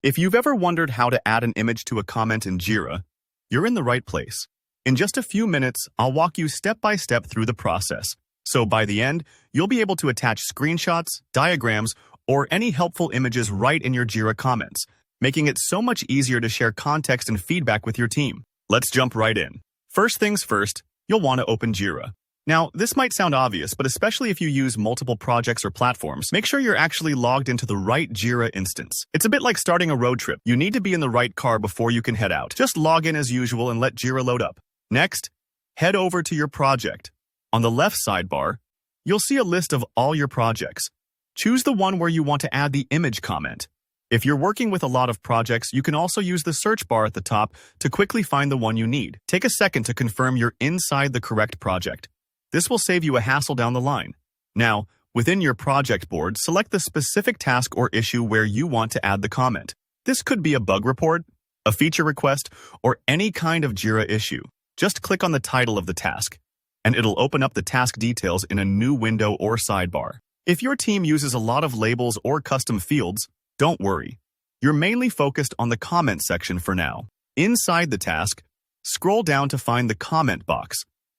If you've ever wondered how to add an image to a comment in Jira, you're in the right place. In just a few minutes, I'll walk you step by step through the process. So by the end, you'll be able to attach screenshots, diagrams, or any helpful images right in your Jira comments, making it so much easier to share context and feedback with your team. Let's jump right in. First things first, you'll want to open Jira. Now, this might sound obvious, but especially if you use multiple projects or platforms, make sure you're actually logged into the right Jira instance. It's a bit like starting a road trip. You need to be in the right car before you can head out. Just log in as usual and let Jira load up. Next, head over to your project. On the left sidebar, you'll see a list of all your projects. Choose the one where you want to add the image comment. If you're working with a lot of projects, you can also use the search bar at the top to quickly find the one you need. Take a second to confirm you're inside the correct project. This will save you a hassle down the line. Now, within your project board, select the specific task or issue where you want to add the comment. This could be a bug report, a feature request, or any kind of Jira issue. Just click on the title of the task, and it'll open up the task details in a new window or sidebar. If your team uses a lot of labels or custom fields, don't worry. You're mainly focused on the comment section for now. Inside the task, scroll down to find the comment box.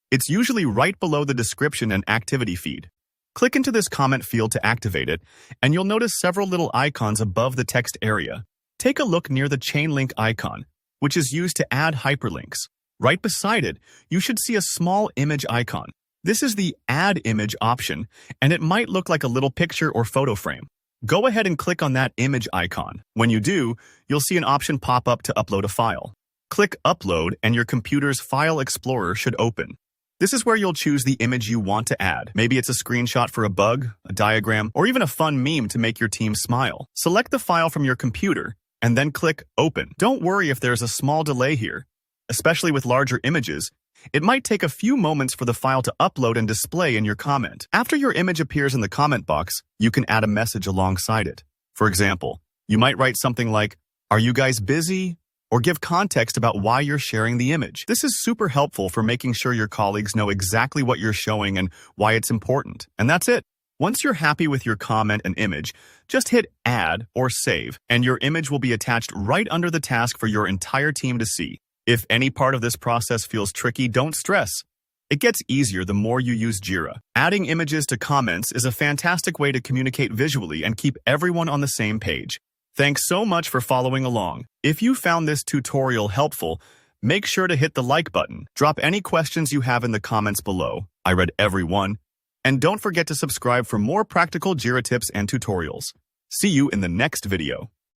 It's usually right below the description and activity feed. Click into this comment field to activate it, and you'll notice several little icons above the text area. Take a look near the chain link icon, which is used to add hyperlinks. Right beside it, you should see a small image icon. This is the Add Image option, and it might look like a little picture or photo frame. Go ahead and click on that image icon. When you do, you'll see an option pop up to upload a file. Click Upload, and your computer's File Explorer should open. This is where you'll choose the image you want to add. Maybe it's a screenshot for a bug, a diagram, or even a fun meme to make your team smile. Select the file from your computer, and then click Open. Don't worry if there's a small delay here. Especially with larger images, it might take a few moments for the file to upload and display in your comment. After your image appears in the comment box, you can add a message alongside it. For example, you might write something like, "Are you guys busy?" or give context about why you're sharing the image. This is super helpful for making sure your colleagues know exactly what you're showing and why it's important. And that's it. Once you're happy with your comment and image, just hit Add or Save, and your image will be attached right under the task for your entire team to see. If any part of this process feels tricky, don't stress. It gets easier the more you use Jira. Adding images to comments is a fantastic way to communicate visually and keep everyone on the same page. Thanks so much for following along. If you found this tutorial helpful, make sure to hit the like button. Drop any questions you have in the comments below. I read every one. And don't forget to subscribe for more practical Jira tips and tutorials. See you in the next video.